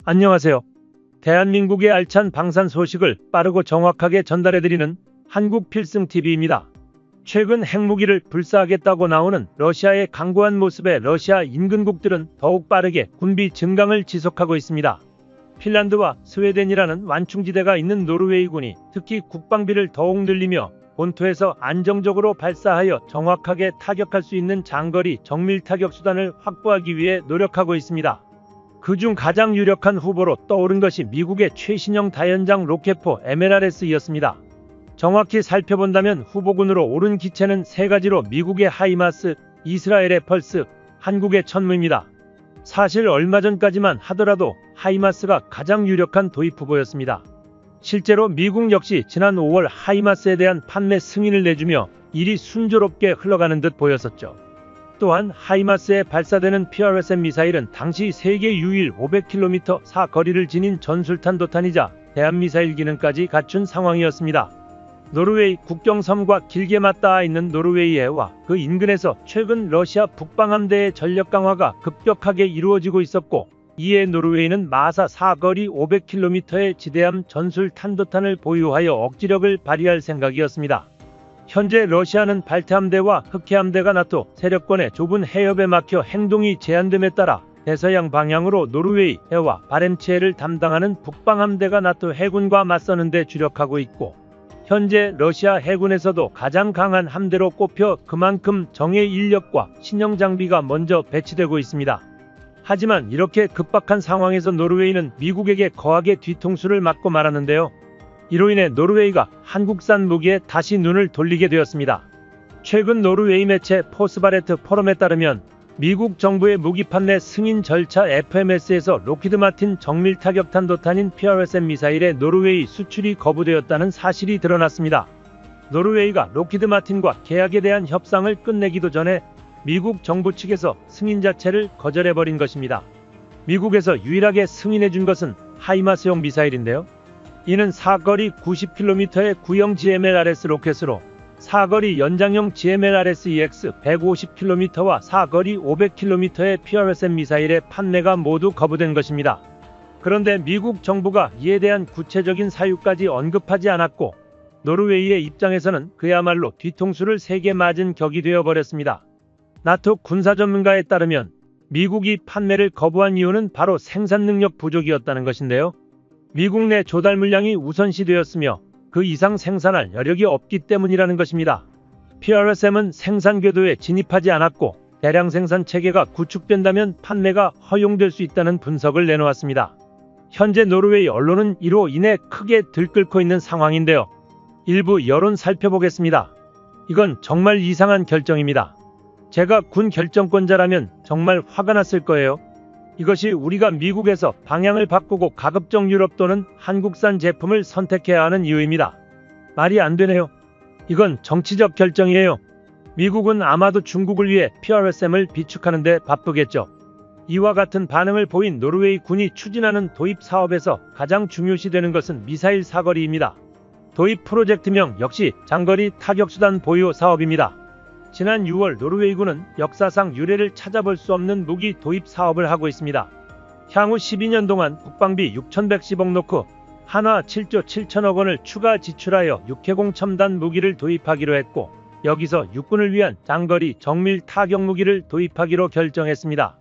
안녕하세요. 대한민국의 알찬 방산 소식을 빠르고 정확하게 전달해드리는 한국 필승TV입니다. 최근 핵무기를 불사하겠다고 나오는 러시아의 강고한 모습에 러시아 인근국들은 더욱 빠르게 군비 증강을 지속하고 있습니다. 핀란드와 스웨덴이라는 완충지대가 있는 노르웨이군이 특히 국방비를 더욱 늘리며 본토에서 안정적으로 발사하여 정확하게 타격할 수 있는 장거리 정밀 타격 수단을 확보하기 위해 노력하고 있습니다. 그중 가장 유력한 후보로 떠오른 것이 미국의 최신형 다연장 로켓포 MLRS였습니다. 정확히 살펴본다면 후보군으로 오른 기체는 세 가지로 미국의 하이마스, 이스라엘의 펄스, 한국의 천무입니다. 사실 얼마 전까지만 하더라도 하이마스가 가장 유력한 도입 후보였습니다. 실제로 미국 역시 지난 5월 하이마스에 대한 판매 승인을 내주며 일이 순조롭게 흘러가는 듯 보였었죠. 또한 하이마스에 발사되는 PRSM 미사일은 당시 세계 유일 500km 사거리를 지닌 전술탄도탄이자 대한미사일 기능까지 갖춘 상황이었습니다. 노르웨이 국경섬과 길게 맞닿아 있는 노르웨이 해와 그 인근에서 최근 러시아 북방함대의 전력 강화가 급격하게 이루어지고 있었고, 이에 노르웨이는 마사 사거리 500km의 지대함 전술탄도탄을 보유하여 억지력을 발휘할 생각이었습니다. 현재 러시아는 발트함대와 흑해함대가 나토 세력권의 좁은 해협에 막혀 행동이 제한됨에 따라 대서양 방향으로 노르웨이 해와 바렌츠해를 담당하는 북방함대가 나토 해군과 맞서는 데 주력하고 있고, 현재 러시아 해군에서도 가장 강한 함대로 꼽혀 그만큼 정예 인력과 신형 장비가 먼저 배치되고 있습니다. 하지만 이렇게 급박한 상황에서 노르웨이는 미국에게 거하게 뒤통수를 맞고 말았는데요. 이로 인해 노르웨이가 한국산 무기에 다시 눈을 돌리게 되었습니다. 최근 노르웨이 매체 포스바레트 포럼에 따르면 미국 정부의 무기 판매 승인 절차 FMS에서 로키드 마틴 정밀 타격탄도탄인 PRSM 미사일의 노르웨이 수출이 거부되었다는 사실이 드러났습니다. 노르웨이가 로키드 마틴과 계약에 대한 협상을 끝내기도 전에 미국 정부 측에서 승인 자체를 거절해버린 것입니다. 미국에서 유일하게 승인해준 것은 하이마스용 미사일인데요. 이는 사거리 90km의 구형 GMLRS 로켓으로 사거리 연장형 GMLRS-EX 150km와 사거리 500km의 PRSM 미사일의 판매가 모두 거부된 것입니다. 그런데 미국 정부가 이에 대한 구체적인 사유까지 언급하지 않았고, 노르웨이의 입장에서는 그야말로 뒤통수를 세게 맞은 격이 되어버렸습니다. 나토 군사 전문가에 따르면 미국이 판매를 거부한 이유는 바로 생산 능력 부족이었다는 것인데요. 미국 내 조달 물량이 우선시되었으며 그 이상 생산할 여력이 없기 때문이라는 것입니다. PRSM은 생산 궤도에 진입하지 않았고 대량 생산 체계가 구축된다면 판매가 허용될 수 있다는 분석을 내놓았습니다. 현재 노르웨이 언론은 이로 인해 크게 들끓고 있는 상황인데요. 일부 여론 살펴보겠습니다. 이건 정말 이상한 결정입니다. 제가 군 결정권자라면 정말 화가 났을 거예요. 이것이 우리가 미국에서 방향을 바꾸고 가급적 유럽 또는 한국산 제품을 선택해야 하는 이유입니다. 말이 안 되네요. 이건 정치적 결정이에요. 미국은 아마도 중국을 위해 PRSM을 비축하는 데 바쁘겠죠. 이와 같은 반응을 보인 노르웨이 군이 추진하는 도입 사업에서 가장 중요시되는 것은 미사일 사거리입니다. 도입 프로젝트명 역시 장거리 타격수단 보유 사업입니다. 지난 6월 노르웨이군은 역사상 유례를 찾아볼 수 없는 무기 도입 사업을 하고 있습니다. 향후 12년 동안 국방비 6,110억 놓고 한화 7조 7천억 원을 추가 지출하여 육해공 첨단 무기를 도입하기로 했고, 여기서 육군을 위한 장거리 정밀 타격 무기를 도입하기로 결정했습니다.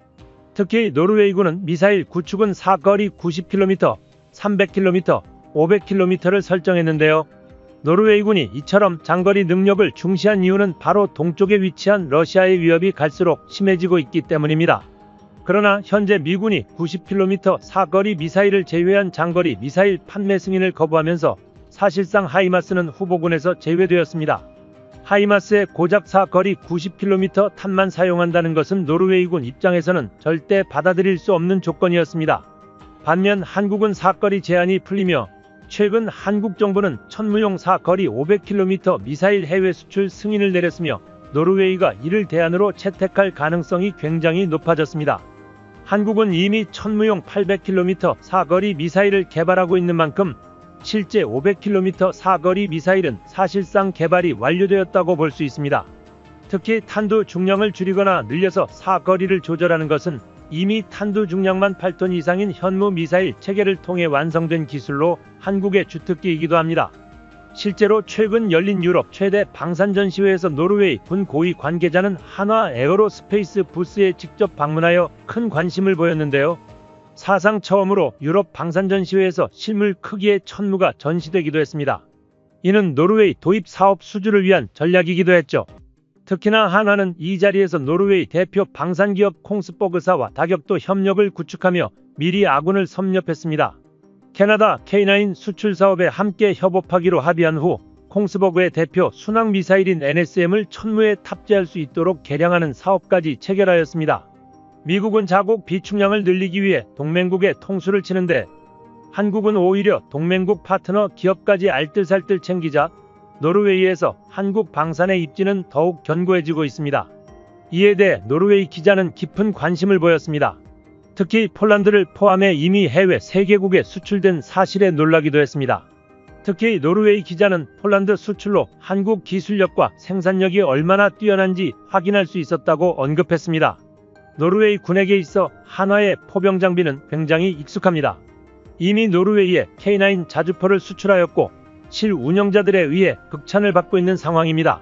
특히 노르웨이군은 미사일 구축은 사거리 90km, 300km, 500km를 설정했는데요. 노르웨이군이 이처럼 장거리 능력을 중시한 이유는 바로 동쪽에 위치한 러시아의 위협이 갈수록 심해지고 있기 때문입니다. 그러나 현재 미군이 90km 사거리 미사일을 제외한 장거리 미사일 판매 승인을 거부하면서 사실상 하이마스는 후보군에서 제외되었습니다. 하이마스의 고작 사거리 90km 탄만 사용한다는 것은 노르웨이군 입장에서는 절대 받아들일 수 없는 조건이었습니다. 반면 한국은 사거리 제한이 풀리며 최근 한국 정부는 천무용 사거리 500km 미사일 해외 수출 승인을 내렸으며 노르웨이가 이를 대안으로 채택할 가능성이 굉장히 높아졌습니다. 한국은 이미 천무용 800km 사거리 미사일을 개발하고 있는 만큼 실제 500km 사거리 미사일은 사실상 개발이 완료되었다고 볼 수 있습니다. 특히 탄두 중량을 줄이거나 늘려서 사거리를 조절하는 것은 이미 탄두 중량만 8톤 이상인 현무 미사일 체계를 통해 완성된 기술로 한국의 주특기이기도 합니다. 실제로 최근 열린 유럽 최대 방산 전시회에서 노르웨이 군 고위 관계자는 한화 에어로스페이스 부스에 직접 방문하여 큰 관심을 보였는데요. 사상 처음으로 유럽 방산 전시회에서 실물 크기의 천무가 전시되기도 했습니다. 이는 노르웨이 도입 사업 수주를 위한 전략이기도 했죠. 특히나 한화는 이 자리에서 노르웨이 대표 방산기업 콩스버그사와 다격도 협력을 구축하며 미리 아군을 섭렵했습니다. 캐나다 K9 수출 사업에 함께 협업하기로 합의한 후 콩스버그의 대표 순항 미사일인 NSM을 천무에 탑재할 수 있도록 개량하는 사업까지 체결하였습니다. 미국은 자국 비축량을 늘리기 위해 동맹국의 통수를 치는데 한국은 오히려 동맹국 파트너 기업까지 알뜰살뜰 챙기자 노르웨이에서 한국 방산의 입지는 더욱 견고해지고 있습니다. 이에 대해 노르웨이 기자는 깊은 관심을 보였습니다. 특히 폴란드를 포함해 이미 해외 3개국에 수출된 사실에 놀라기도 했습니다. 특히 노르웨이 기자는 폴란드 수출로 한국 기술력과 생산력이 얼마나 뛰어난지 확인할 수 있었다고 언급했습니다. 노르웨이 군에게 있어 한화의 포병 장비는 굉장히 익숙합니다. 이미 노르웨이에 K9 자주포를 수출하였고 실운영자들에 의해 극찬을 받고 있는 상황입니다.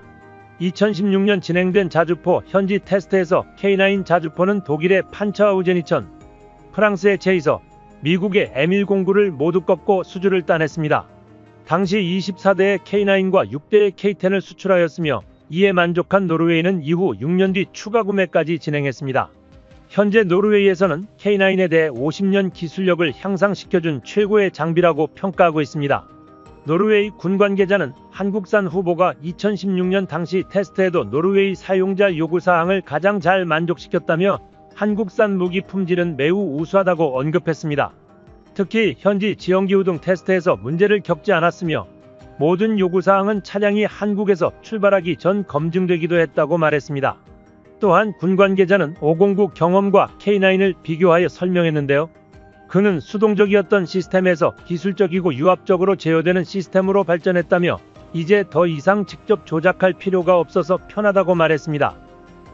2016년 진행된 자주포 현지 테스트에서 K9 자주포는 독일의 판처하우젠2000, 프랑스의 체이서, 미국의 M109를 모두 꺾고 수주를 따냈습니다. 당시 24대의 K9과 6대의 K10을 수출하였으며 이에 만족한 노르웨이는 이후 6년 뒤 추가 구매까지 진행했습니다. 현재 노르웨이에서는 K9에 대해 50년 기술력을 향상시켜준 최고의 장비라고 평가하고 있습니다. 노르웨이 군 관계자는 한국산 후보가 2016년 당시 테스트에도 노르웨이 사용자 요구사항을 가장 잘 만족시켰다며 한국산 무기 품질은 매우 우수하다고 언급했습니다. 특히 현지 지형기후등 테스트에서 문제를 겪지 않았으며 모든 요구사항은 차량이 한국에서 출발하기 전 검증되기도 했다고 말했습니다. 또한 군 관계자는 509 경험과 K9을 비교하여 설명했는데요. 그는 수동적이었던 시스템에서 기술적이고 유압적으로 제어되는 시스템으로 발전했다며 이제 더 이상 직접 조작할 필요가 없어서 편하다고 말했습니다.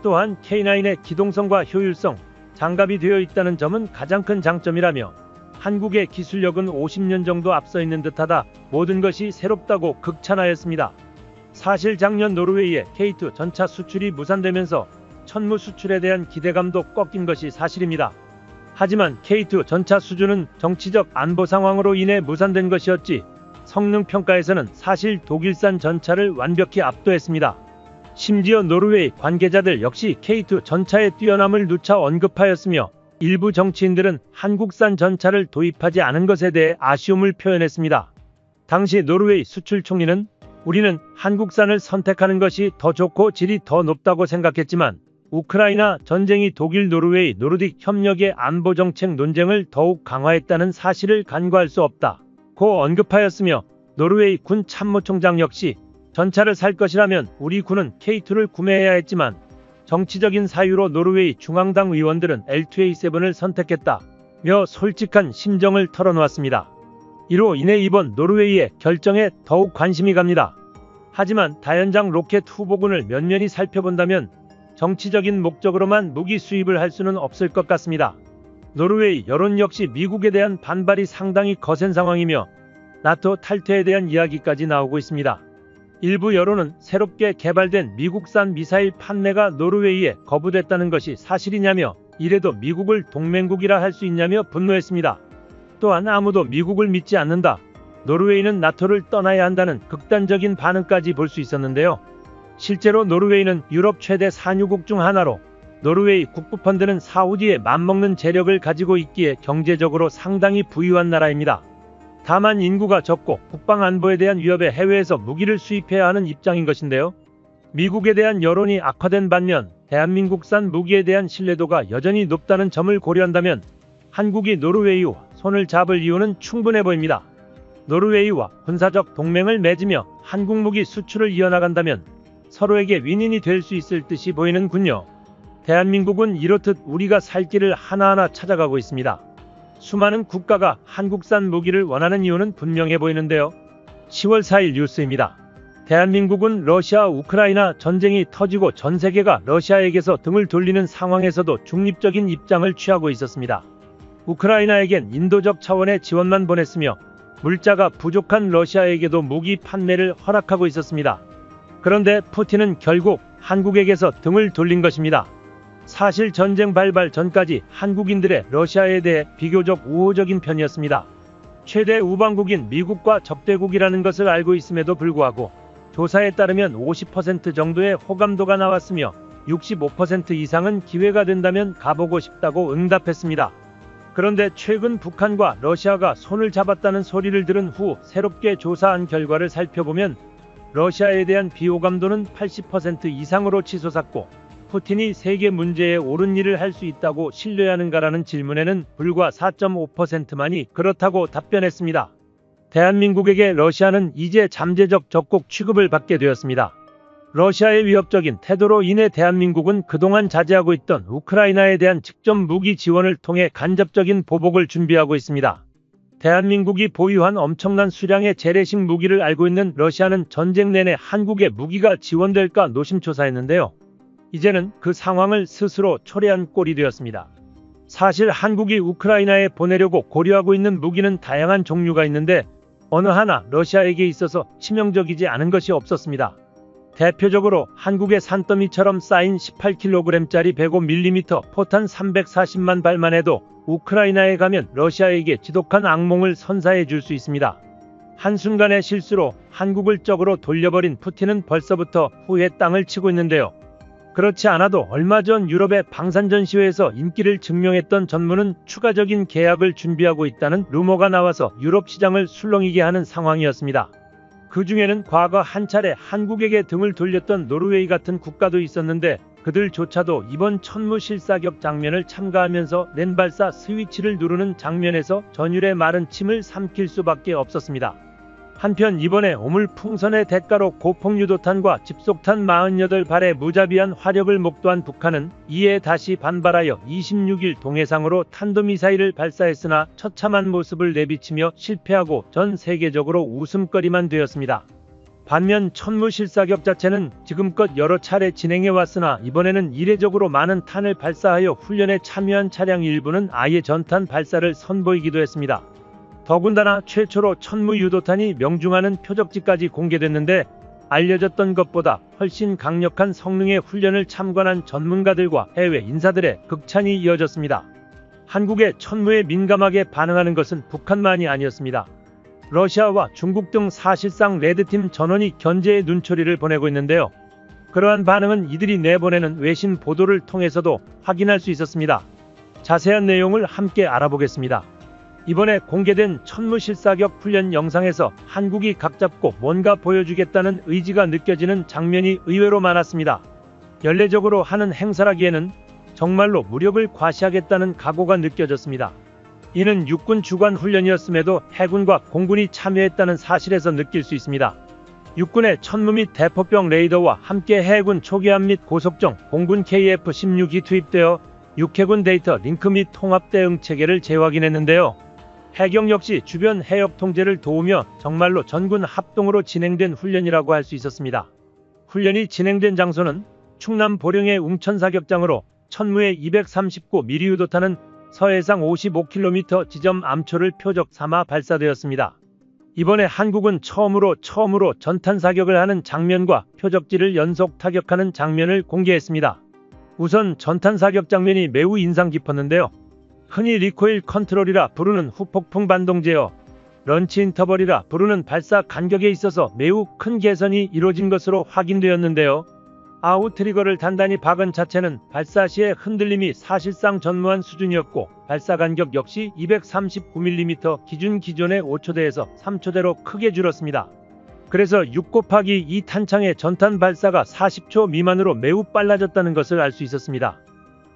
또한 K9의 기동성과 효율성, 장갑이 되어 있다는 점은 가장 큰 장점이라며 한국의 기술력은 50년 정도 앞서 있는 듯하다, 모든 것이 새롭다고 극찬하였습니다. 사실 작년 노르웨이의 K2 전차 수출이 무산되면서 천무 수출에 대한 기대감도 꺾인 것이 사실입니다. 하지만 K2 전차 수주는 정치적 안보 상황으로 인해 무산된 것이었지 성능 평가에서는 사실 독일산 전차를 완벽히 압도했습니다. 심지어 노르웨이 관계자들 역시 K2 전차의 뛰어남을 누차 언급하였으며 일부 정치인들은 한국산 전차를 도입하지 않은 것에 대해 아쉬움을 표현했습니다. 당시 노르웨이 수출 총리는 우리는 한국산을 선택하는 것이 더 좋고 질이 더 높다고 생각했지만 우크라이나 전쟁이 독일 노르웨이 노르딕 협력의 안보 정책 논쟁을 더욱 강화했다는 사실을 간과할 수 없다고 언급하였으며 노르웨이 군 참모총장 역시 전차를 살 것이라면 우리 군은 K2를 구매해야 했지만 정치적인 사유로 노르웨이 중앙당 의원들은 L2A7을 선택했다며 솔직한 심정을 털어놓았습니다. 이로 인해 이번 노르웨이의 결정에 더욱 관심이 갑니다. 하지만 다연장 로켓 후보군을 면면히 살펴본다면 정치적인 목적으로만 무기 수입을 할 수는 없을 것 같습니다. 노르웨이 여론 역시 미국에 대한 반발이 상당히 거센 상황이며 나토 탈퇴에 대한 이야기까지 나오고 있습니다. 일부 여론은 새롭게 개발된 미국산 미사일 판매가 노르웨이에 거부됐다는 것이 사실이냐며 이래도 미국을 동맹국이라 할 수 있냐며 분노했습니다. 또한 아무도 미국을 믿지 않는다, 노르웨이는 나토를 떠나야 한다는 극단적인 반응까지 볼 수 있었는데요. 실제로 노르웨이는 유럽 최대 산유국 중 하나로 노르웨이 국부펀드는 사우디에 맞먹는 재력을 가지고 있기에 경제적으로 상당히 부유한 나라입니다. 다만 인구가 적고 국방안보에 대한 위협에 해외에서 무기를 수입해야 하는 입장인 것인데요. 미국에 대한 여론이 악화된 반면 대한민국산 무기에 대한 신뢰도가 여전히 높다는 점을 고려한다면 한국이 노르웨이와 손을 잡을 이유는 충분해 보입니다. 노르웨이와 군사적 동맹을 맺으며 한국 무기 수출을 이어나간다면 서로에게 윈윈이 될 수 있을 듯이 보이는군요. 대한민국은 이렇듯 우리가 살 길을 하나하나 찾아가고 있습니다. 수많은 국가가 한국산 무기를 원하는 이유는 분명해 보이는데요. 10월 4일 뉴스입니다. 대한민국은 러시아 우크라이나 전쟁이 터지고 전 세계가 러시아에게서 등을 돌리는 상황에서도 중립적인 입장을 취하고 있었습니다. 우크라이나에겐 인도적 차원의 지원만 보냈으며 물자가 부족한 러시아에게도 무기 판매를 허락하고 있었습니다. 그런데 푸틴은 결국 한국에게서 등을 돌린 것입니다. 사실 전쟁 발발 전까지 한국인들의 러시아에 대해 비교적 우호적인 편이었습니다. 최대 우방국인 미국과 적대국이라는 것을 알고 있음에도 불구하고 조사에 따르면 50% 정도의 호감도가 나왔으며 65% 이상은 기회가 된다면 가보고 싶다고 응답했습니다. 그런데 최근 북한과 러시아가 손을 잡았다는 소리를 들은 후 새롭게 조사한 결과를 살펴보면 러시아에 대한 비호감도는 80% 이상으로 치솟았고 푸틴이 세계 문제에 옳은 일을 할 수 있다고 신뢰하는가라는 질문에는 불과 4.5%만이 그렇다고 답변했습니다. 대한민국에게 러시아는 이제 잠재적 적국 취급을 받게 되었습니다. 러시아의 위협적인 태도로 인해 대한민국은 그동안 자제하고 있던 우크라이나에 대한 직접 무기 지원을 통해 간접적인 보복을 준비하고 있습니다. 대한민국이 보유한 엄청난 수량의 재래식 무기를 알고 있는 러시아는 전쟁 내내 한국에 무기가 지원될까 노심초사했는데요. 이제는 그 상황을 스스로 초래한 꼴이 되었습니다. 사실 한국이 우크라이나에 보내려고 고려하고 있는 무기는 다양한 종류가 있는데 어느 하나 러시아에게 있어서 치명적이지 않은 것이 없었습니다. 대표적으로 한국의 산더미처럼 쌓인 18kg짜리 105mm 포탄 340만 발만 해도 우크라이나에 가면 러시아에게 지독한 악몽을 선사해 줄 수 있습니다. 한순간의 실수로 한국을 적으로 돌려버린 푸틴은 벌써부터 후회 땅을 치고 있는데요. 그렇지 않아도 얼마 전 유럽의 방산 전시회에서 인기를 증명했던 전무는 추가적인 계약을 준비하고 있다는 루머가 나와서 유럽 시장을 술렁이게 하는 상황이었습니다. 그 중에는 과거 한 차례 한국에게 등을 돌렸던 노르웨이 같은 국가도 있었는데 그들조차도 이번 천무실사격 장면을 참가하면서 렌발사 스위치를 누르는 장면에서 전율의 마른 침을 삼킬 수밖에 없었습니다. 한편 이번에 오물풍선의 대가로 고폭유도탄과 집속탄 48발의 무자비한 화력을 목도한 북한은 이에 다시 반발하여 26일 동해상으로 탄도미사일을 발사했으나 처참한 모습을 내비치며 실패하고 전 세계적으로 웃음거리만 되었습니다. 반면 천무실사격 자체는 지금껏 여러 차례 진행해왔으나 이번에는 이례적으로 많은 탄을 발사하여 훈련에 참여한 차량 일부는 아예 전탄 발사를 선보이기도 했습니다. 더군다나 최초로 천무유도탄이 명중하는 표적지까지 공개됐는데 알려졌던 것보다 훨씬 강력한 성능의 훈련을 참관한 전문가들과 해외 인사들의 극찬이 이어졌습니다. 한국의 천무에 민감하게 반응하는 것은 북한만이 아니었습니다. 러시아와 중국 등 사실상 레드팀 전원이 견제의 눈초리를 보내고 있는데요. 그러한 반응은 이들이 내보내는 외신 보도를 통해서도 확인할 수 있었습니다. 자세한 내용을 함께 알아보겠습니다. 이번에 공개된 천무실사격 훈련 영상에서 한국이 각잡고 뭔가 보여주겠다는 의지가 느껴지는 장면이 의외로 많았습니다. 연례적으로 하는 행사라기에는 정말로 무력을 과시하겠다는 각오가 느껴졌습니다. 이는 육군 주관 훈련이었음에도 해군과 공군이 참여했다는 사실에서 느낄 수 있습니다. 육군의 천무 및 대포병 레이더와 함께 해군 초기함 및 고속정, 공군 KF-16이 투입되어 육해군 데이터 링크 및 통합 대응 체계를 재확인했는데요. 해경 역시 주변 해역 통제를 도우며 정말로 전군 합동으로 진행된 훈련이라고 할 수 있었습니다. 훈련이 진행된 장소는 충남 보령의 웅천사격장으로 천무의 239mm 유도탄은 서해상 55km 지점 암초를 표적 삼아 발사되었습니다. 이번에 한국은 처음으로 전탄 사격을 하는 장면과 표적지를 연속 타격하는 장면을 공개했습니다. 우선 전탄 사격 장면이 매우 인상 깊었는데요. 흔히 리코일 컨트롤이라 부르는 후폭풍 반동제어, 런치 인터벌이라 부르는 발사 간격에 있어서 매우 큰 개선이 이루어진 것으로 확인되었는데요. 아웃 트리거를 단단히 박은 자체는 발사 시의 흔들림이 사실상 전무한 수준이었고 발사 간격 역시 239mm 기존의 5초대에서 3초대로 크게 줄었습니다. 그래서 6곱하기2 탄창의 전탄 발사가 40초 미만으로 매우 빨라졌다는 것을 알 수 있었습니다.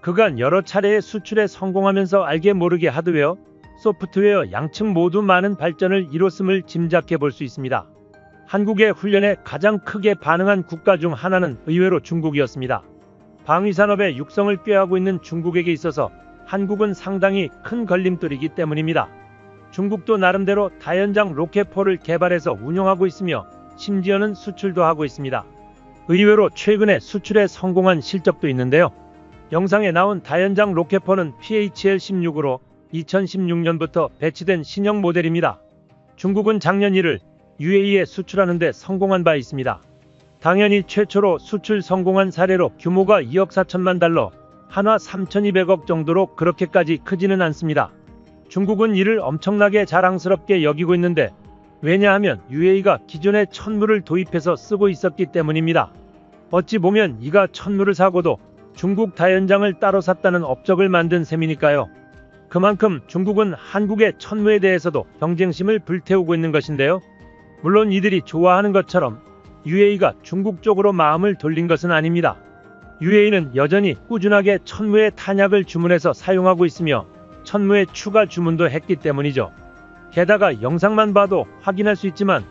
그간 여러 차례의 수출에 성공하면서 알게 모르게 하드웨어, 소프트웨어 양측 모두 많은 발전을 이뤘음을 짐작해 볼 수 있습니다. 한국의 훈련에 가장 크게 반응한 국가 중 하나는 의외로 중국이었습니다. 방위산업의 육성을 꾀하고 있는 중국에게 있어서 한국은 상당히 큰 걸림돌이기 때문입니다. 중국도 나름대로 다연장 로켓포를 개발해서 운용하고 있으며 심지어는 수출도 하고 있습니다. 의외로 최근에 수출에 성공한 실적도 있는데요. 영상에 나온 다연장 로켓포는 PHL-16으로 2016년부터 배치된 신형 모델입니다. 중국은 작년 이를 UAE에 수출하는 데 성공한 바 있습니다. 당연히 최초로 수출 성공한 사례로 규모가 2억 4천만 달러, 한화 3,200억 정도로 그렇게까지 크지는 않습니다. 중국은 이를 엄청나게 자랑스럽게 여기고 있는데 왜냐하면 UAE가 기존에 천무를 도입해서 쓰고 있었기 때문입니다. 어찌 보면 이가 천무를 사고도 중국 다연장을 따로 샀다는 업적을 만든 셈이니까요. 그만큼 중국은 한국의 천무에 대해서도 경쟁심을 불태우고 있는 것인데요. 물론 이들이 좋아하는 것처럼 UAE가 중국 쪽으로 마음을 돌린 것은 아닙니다. UAE는 여전히 꾸준하게 천무의 탄약을 주문해서 사용하고 있으며 천무의 추가 주문도 했기 때문이죠. 게다가 영상만 봐도 확인할 수 있지만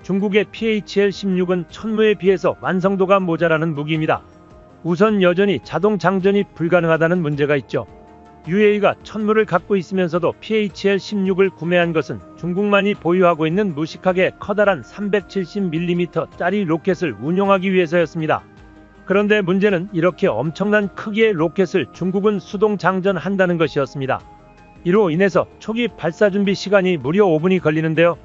중국의 PHL-16은 천무에 비해서 완성도가 모자라는 무기입니다. 우선 여전히 자동 장전이 불가능하다는 문제가 있죠. UAE가 천무를 갖고 있으면서도 PHL-16을 구매한 것은 중국만이 보유하고 있는 무식하게 커다란 370mm짜리 로켓을 운용하기 위해서였습니다. 그런데 문제는 이렇게 엄청난 크기의 로켓을 중국은 수동 장전한다는 것이었습니다. 이로 인해서 초기 발사 준비 시간이 무려 5분이 걸리는데요.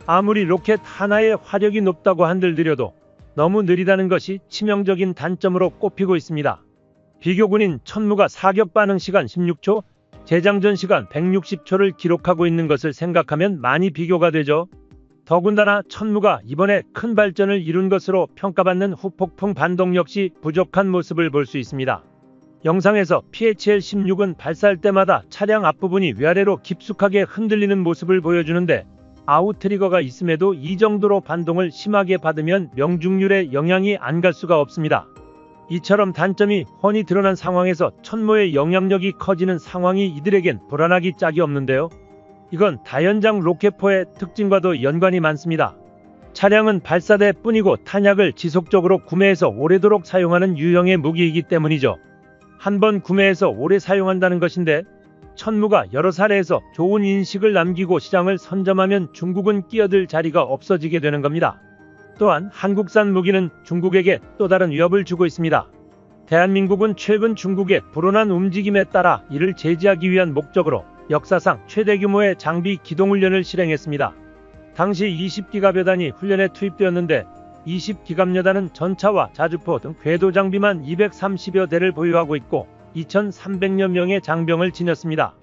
아무리 로켓 하나의 화력이 높다고 한들들여도 너무 느리다는 것이 치명적인 단점으로 꼽히고 있습니다. 비교군인 천무가 사격 반응 시간 16초, 재장전 시간 160초를 기록하고 있는 것을 생각하면 많이 비교가 되죠. 더군다나 천무가 이번에 큰 발전을 이룬 것으로 평가받는 후폭풍 반동 역시 부족한 모습을 볼 수 있습니다. 영상에서 PHL-16은 발사할 때마다 차량 앞부분이 위아래로 깊숙하게 흔들리는 모습을 보여주는데 아웃트리거가 있음에도 이 정도로 반동을 심하게 받으면 명중률에 영향이 안 갈 수가 없습니다. 이처럼 단점이 훤히 드러난 상황에서 천무의 영향력이 커지는 상황이 이들에겐 불안하기 짝이 없는데요. 이건 다연장 로켓포의 특징과도 연관이 많습니다. 차량은 발사대 뿐이고 탄약을 지속적으로 구매해서 오래도록 사용하는 유형의 무기이기 때문이죠. 한번 구매해서 오래 사용한다는 것인데 천무가 여러 사례에서 좋은 인식을 남기고 시장을 선점하면 중국은 끼어들 자리가 없어지게 되는 겁니다. 또한 한국산 무기는 중국에게 또 다른 위협을 주고 있습니다. 대한민국은 최근 중국의 불온한 움직임에 따라 이를 제지하기 위한 목적으로 역사상 최대 규모의 장비 기동훈련을 실행했습니다. 당시 20기갑여단이 훈련에 투입되었는데 20기갑여단은 전차와 자주포 등 궤도 장비만 230여 대를 보유하고 있고 2,300여 명의 장병을 지녔습니다.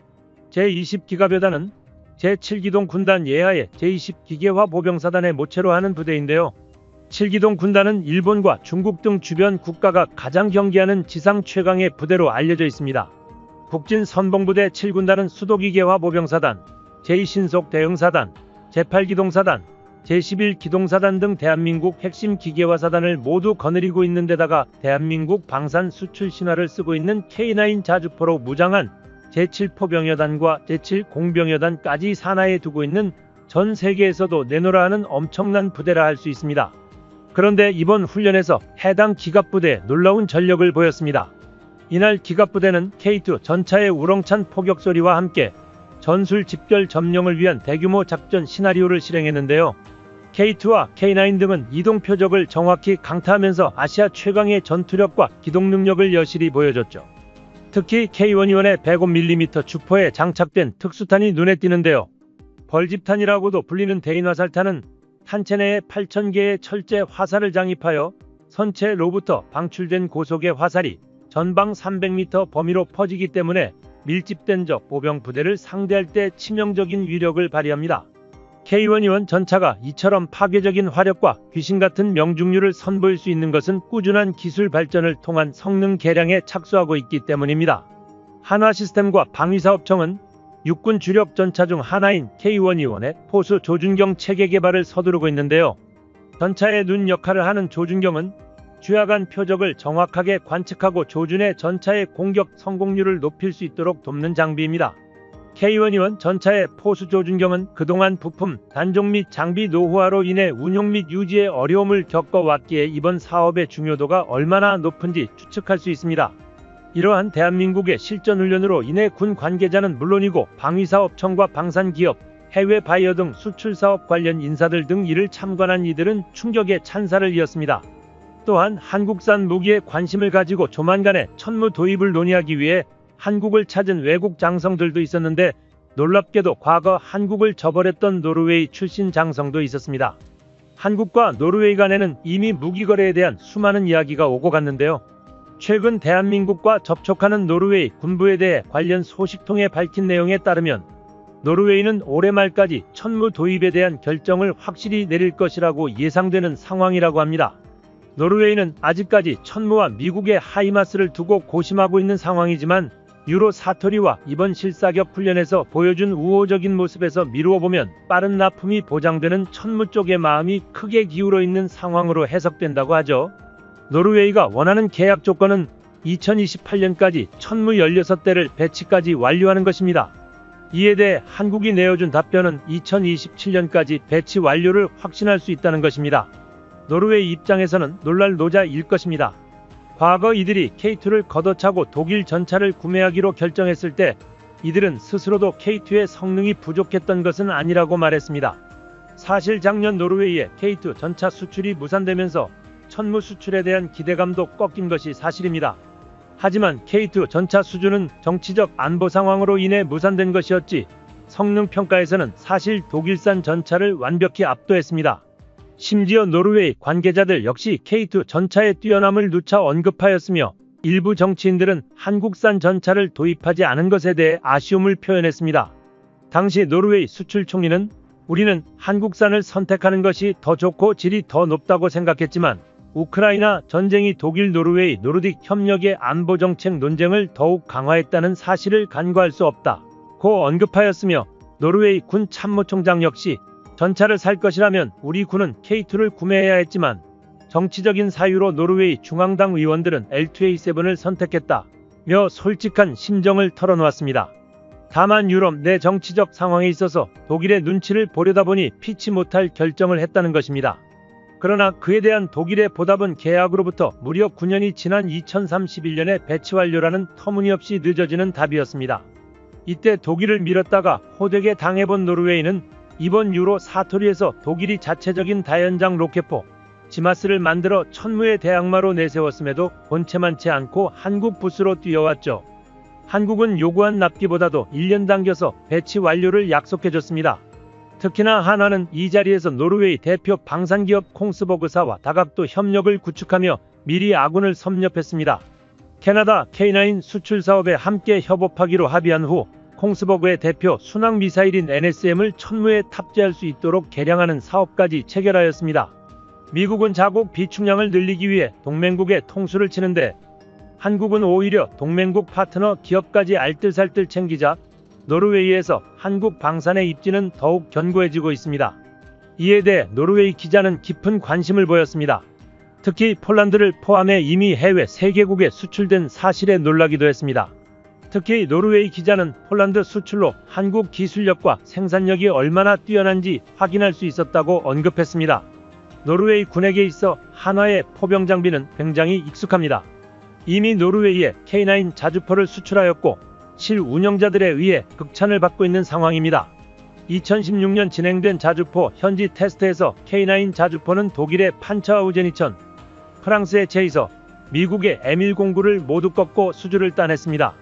제20기갑여단은 제7기동 군단 예하의 제20기계화 보병사단의 모체로 하는 부대인데요. 7기동 군단은 일본과 중국 등 주변 국가가 가장 경계하는 지상 최강의 부대로 알려져 있습니다. 북진 선봉부대 7군단은 수도기계화 보병사단, 제2신속 대응사단, 제8기동사단, 제11기동사단 등 대한민국 핵심 기계화사단을 모두 거느리고 있는 데다가 대한민국 방산 수출 신화를 쓰고 있는 K9 자주포로 무장한 제7포병여단과 제7공병여단까지 산하에 두고 있는 전 세계에서도 내노라 하는 엄청난 부대라 할 수 있습니다. 그런데 이번 훈련에서 해당 기갑부대에 놀라운 전력을 보였습니다. 이날 기갑부대는 K2 전차의 우렁찬 포격소리와 함께 전술 집결 점령을 위한 대규모 작전 시나리오를 실행했는데요. K2와 K9 등은 이동 표적을 정확히 강타하면서 아시아 최강의 전투력과 기동 능력을 여실히 보여줬죠. 특히 K121의 105mm 주포에 장착된 특수탄이 눈에 띄는데요. 벌집탄이라고도 불리는 대인화살탄은 탄체 내에 8,000개의 철제 화살을 장입하여 선체로부터 방출된 고속의 화살이 전방 300m 범위로 퍼지기 때문에 밀집된 적 보병 부대를 상대할 때 치명적인 위력을 발휘합니다. K121 전차가 이처럼 파괴적인 화력과 귀신같은 명중률을 선보일 수 있는 것은 꾸준한 기술 발전을 통한 성능 개량에 착수하고 있기 때문입니다. 한화시스템과 방위사업청은 육군 주력 전차 중 하나인 K121의 포수 조준경 체계 개발을 서두르고 있는데요. 전차의 눈 역할을 하는 조준경은 주야간 표적을 정확하게 관측하고 조준해 전차의 공격 성공률을 높일 수 있도록 돕는 장비입니다. K121 전차의 포수 조준경은 그동안 부품, 단종 및 장비 노후화로 인해 운용 및 유지에 어려움을 겪어왔기에 이번 사업의 중요도가 얼마나 높은지 추측할 수 있습니다. 이러한 대한민국의 실전훈련으로 인해 군 관계자는 물론이고 방위사업청과 방산기업, 해외 바이어 등 수출 사업 관련 인사들 등 이를 참관한 이들은 충격의 찬사를 이었습니다. 또한 한국산 무기에 관심을 가지고 조만간에 천무 도입을 논의하기 위해 한국을 찾은 외국 장성들도 있었는데 놀랍게도 과거 한국을 저버렸던 노르웨이 출신 장성도 있었습니다. 한국과 노르웨이 간에는 이미 무기 거래에 대한 수많은 이야기가 오고 갔는데요. 최근 대한민국과 접촉하는 노르웨이 군부에 대해 관련 소식통에 밝힌 내용에 따르면 노르웨이는 올해 말까지 천무 도입에 대한 결정을 확실히 내릴 것이라고 예상되는 상황이라고 합니다. 노르웨이는 아직까지 천무와 미국의 하이마스를 두고 고심하고 있는 상황이지만 유로 사토리와 이번 실사격 훈련에서 보여준 우호적인 모습에서 미루어 보면 빠른 납품이 보장되는 천무 쪽의 마음이 크게 기울어 있는 상황으로 해석된다고 하죠. 노르웨이가 원하는 계약 조건은 2028년까지 천무 16대를 배치까지 완료하는 것입니다. 이에 대해 한국이 내어준 답변은 2027년까지 배치 완료를 확신할 수 있다는 것입니다. 노르웨이 입장에서는 놀랄 노자일 것입니다. 과거 이들이 K2를 걷어차고 독일 전차를 구매하기로 결정했을 때 이들은 스스로도 K2의 성능이 부족했던 것은 아니라고 말했습니다. 사실 작년 노르웨이의 K2 전차 수출이 무산되면서 천무 수출에 대한 기대감도 꺾인 것이 사실입니다. 하지만 K2 전차 수주는 정치적 안보 상황으로 인해 무산된 것이었지 성능 평가에서는 사실 독일산 전차를 완벽히 압도했습니다. 심지어 노르웨이 관계자들 역시 K2 전차의 뛰어남을 누차 언급하였으며 일부 정치인들은 한국산 전차를 도입하지 않은 것에 대해 아쉬움을 표현했습니다. 당시 노르웨이 수출 총리는 우리는 한국산을 선택하는 것이 더 좋고 질이 더 높다고 생각했지만 우크라이나 전쟁이 독일 노르웨이 노르딕 협력의 안보정책 논쟁을 더욱 강화했다는 사실을 간과할 수 없다고 언급하였으며 노르웨이 군 참모총장 역시 전차를 살 것이라면 우리 군은 K2를 구매해야 했지만 정치적인 사유로 노르웨이 중앙당 의원들은 L2A7을 선택했다며 솔직한 심정을 털어놓았습니다. 다만 유럽 내 정치적 상황에 있어서 독일의 눈치를 보려다 보니 피치 못할 결정을 했다는 것입니다. 그러나 그에 대한 독일의 보답은 계약으로부터 무려 9년이 지난 2031년에 배치 완료라는 터무니없이 늦어지는 답이었습니다. 이때 독일을 밀었다가 호되게 당해본 노르웨이는 이번 유로 사토리에서 독일이 자체적인 다연장 로켓포 지마스를 만들어 천무의 대항마로 내세웠음에도 본체만치 않고 한국 부스로 뛰어왔죠. 한국은 요구한 납기보다도 1년 당겨서 배치 완료를 약속해줬습니다. 특히나 한화는 이 자리에서 노르웨이 대표 방산기업 콩스버그사와 다각도 협력을 구축하며 미리 아군을 섭렵했습니다. 캐나다 K9 수출 사업에 함께 협업하기로 합의한 후 콩스버그의 대표 순항미사일인 NSM을 천무에 탑재할 수 있도록 개량하는 사업까지 체결하였습니다. 미국은 자국 비축량을 늘리기 위해 동맹국의 통수를 치는데 한국은 오히려 동맹국 파트너 기업까지 알뜰살뜰 챙기자 노르웨이에서 한국 방산의 입지는 더욱 견고해지고 있습니다. 이에 대해 노르웨이 기자는 깊은 관심을 보였습니다. 특히 폴란드를 포함해 이미 해외 3개국에 수출된 사실에 놀라기도 했습니다. 특히 노르웨이 기자는 폴란드 수출로 한국 기술력과 생산력이 얼마나 뛰어난지 확인할 수 있었다고 언급했습니다. 노르웨이 군에게 있어 한화의 포병 장비는 굉장히 익숙합니다. 이미 노르웨이에 K9 자주포를 수출하였고 실 운영자들에 의해 극찬을 받고 있는 상황입니다. 2016년 진행된 자주포 현지 테스트에서 K9 자주포는 독일의 판처하우젠2000, 프랑스의 제이서, 미국의 M109를 모두 꺾고 수주를 따냈습니다.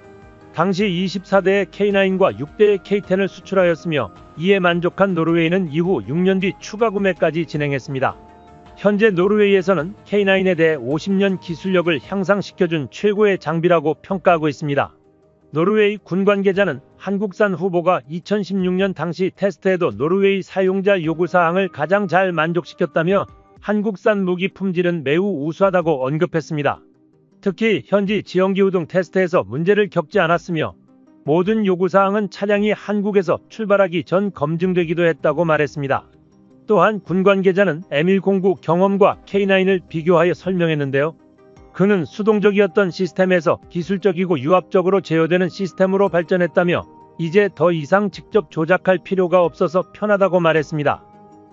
당시 24대의 K9과 6대의 K10을 수출하였으며 이에 만족한 노르웨이는 이후 6년 뒤 추가 구매까지 진행했습니다. 현재 노르웨이에서는 K9에 대해 50년 기술력을 향상시켜준 최고의 장비라고 평가하고 있습니다. 노르웨이 군 관계자는 한국산 후보가 2016년 당시 테스트에도 노르웨이 사용자 요구사항을 가장 잘 만족시켰다며 한국산 무기 품질은 매우 우수하다고 언급했습니다. 특히 현지 지형기후 등 테스트에서 문제를 겪지 않았으며 모든 요구사항은 차량이 한국에서 출발하기 전 검증되기도 했다고 말했습니다. 또한 군 관계자는 M109 경험과 K9을 비교하여 설명했는데요. 그는 수동적이었던 시스템에서 기술적이고 유압적으로 제어되는 시스템으로 발전했다며 이제 더 이상 직접 조작할 필요가 없어서 편하다고 말했습니다.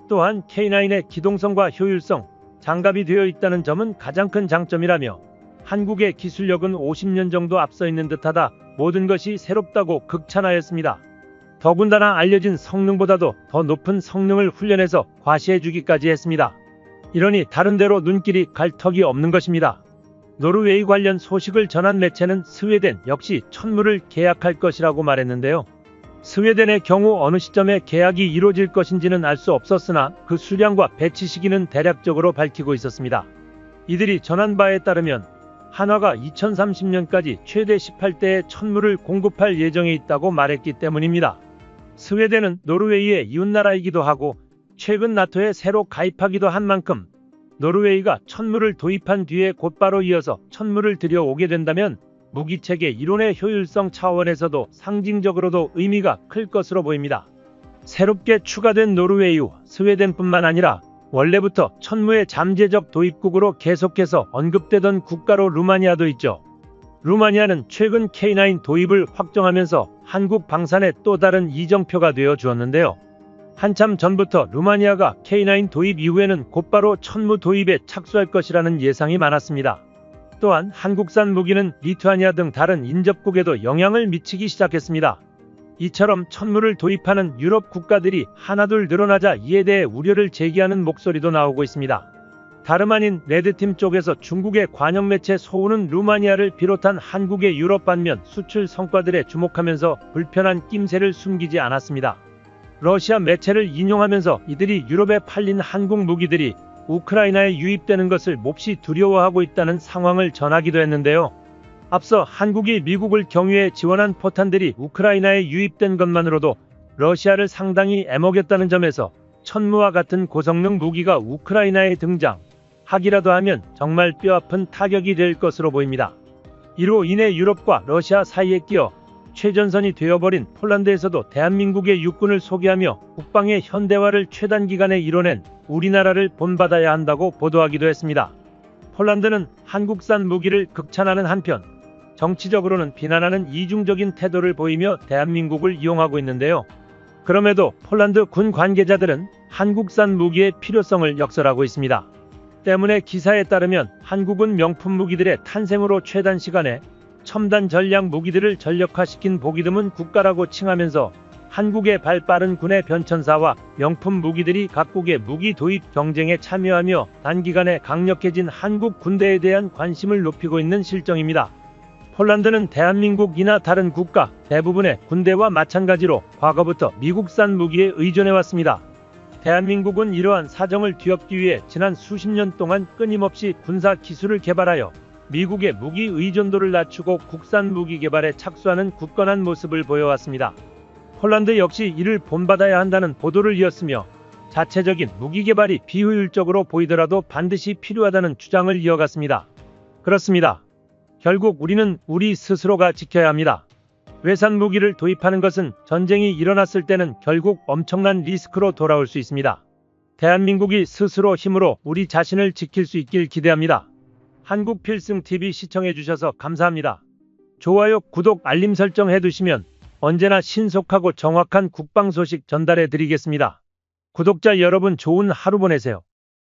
또한 K9의 기동성과 효율성, 장갑이 되어 있다는 점은 가장 큰 장점이라며 한국의 기술력은 50년 정도 앞서 있는 듯하다, 모든 것이 새롭다고 극찬하였습니다. 더군다나 알려진 성능보다도 더 높은 성능을 훈련해서 과시해주기까지 했습니다. 이러니 다른 데로 눈길이 갈 턱이 없는 것입니다. 노르웨이 관련 소식을 전한 매체는 스웨덴 역시 천무를 계약할 것이라고 말했는데요. 스웨덴의 경우 어느 시점에 계약이 이루어질 것인지는 알 수 없었으나 그 수량과 배치 시기는 대략적으로 밝히고 있었습니다. 이들이 전한 바에 따르면 한화가 2030년까지 최대 18대의 천무를 공급할 예정에 있다고 말했기 때문입니다. 스웨덴은 노르웨이의 이웃나라이기도 하고 최근 나토에 새로 가입하기도 한 만큼 노르웨이가 천무를 도입한 뒤에 곧바로 이어서 천무를 들여오게 된다면 무기체계 이론의 효율성 차원에서도 상징적으로도 의미가 클 것으로 보입니다. 새롭게 추가된 노르웨이와 스웨덴뿐만 아니라 원래부터 천무의 잠재적 도입국으로 계속해서 언급되던 국가로 루마니아도 있죠. 루마니아는 최근 K9 도입을 확정하면서 한국 방산의 또 다른 이정표가 되어 주었는데요. 한참 전부터 루마니아가 K9 도입 이후에는 곧바로 천무 도입에 착수할 것이라는 예상이 많았습니다. 또한 한국산 무기는 리투아니아 등 다른 인접국에도 영향을 미치기 시작했습니다. 이처럼 천무를 도입하는 유럽 국가들이 하나둘 늘어나자 이에 대해 우려를 제기하는 목소리도 나오고 있습니다. 다름 아닌 레드팀 쪽에서 중국의 관영 매체 소우는 루마니아를 비롯한 한국의 유럽 반면 수출 성과들에 주목하면서 불편한 낌새를 숨기지 않았습니다. 러시아 매체를 인용하면서 이들이 유럽에 팔린 한국 무기들이 우크라이나에 유입되는 것을 몹시 두려워하고 있다는 상황을 전하기도 했는데요. 앞서 한국이 미국을 경유해 지원한 포탄들이 우크라이나에 유입된 것만으로도 러시아를 상당히 애먹였다는 점에서 천무와 같은 고성능 무기가 우크라이나에 등장하기라도 하면 정말 뼈아픈 타격이 될 것으로 보입니다. 이로 인해 유럽과 러시아 사이에 끼어 최전선이 되어버린 폴란드에서도 대한민국의 육군을 소개하며 국방의 현대화를 최단 기간에 이뤄낸 우리나라를 본받아야 한다고 보도하기도 했습니다. 폴란드는 한국산 무기를 극찬하는 한편 정치적으로는 비난하는 이중적인 태도를 보이며 대한민국을 이용하고 있는데요. 그럼에도 폴란드 군 관계자들은 한국산 무기의 필요성을 역설하고 있습니다. 때문에 기사에 따르면 한국은 명품 무기들의 탄생으로 최단 시간에 첨단 전략 무기들을 전력화시킨 보기 드문 국가라고 칭하면서 한국의 발빠른 군의 변천사와 명품 무기들이 각국의 무기 도입 경쟁에 참여하며 단기간에 강력해진 한국 군대에 대한 관심을 높이고 있는 실정입니다. 폴란드는 대한민국이나 다른 국가 대부분의 군대와 마찬가지로 과거부터 미국산 무기에 의존해왔습니다. 대한민국은 이러한 사정을 뒤엎기 위해 지난 수십 년 동안 끊임없이 군사 기술을 개발하여 미국의 무기 의존도를 낮추고 국산 무기 개발에 착수하는 굳건한 모습을 보여왔습니다. 폴란드 역시 이를 본받아야 한다는 보도를 이었으며 자체적인 무기 개발이 비효율적으로 보이더라도 반드시 필요하다는 주장을 이어갔습니다. 그렇습니다. 결국 우리는 우리 스스로가 지켜야 합니다. 외산 무기를 도입하는 것은 전쟁이 일어났을 때는 결국 엄청난 리스크로 돌아올 수 있습니다. 대한민국이 스스로 힘으로 우리 자신을 지킬 수 있길 기대합니다. 한국필승TV 시청해주셔서 감사합니다. 좋아요, 구독, 알림 설정 해두시면 언제나 신속하고 정확한 국방 소식 전달해드리겠습니다. 구독자 여러분 좋은 하루 보내세요.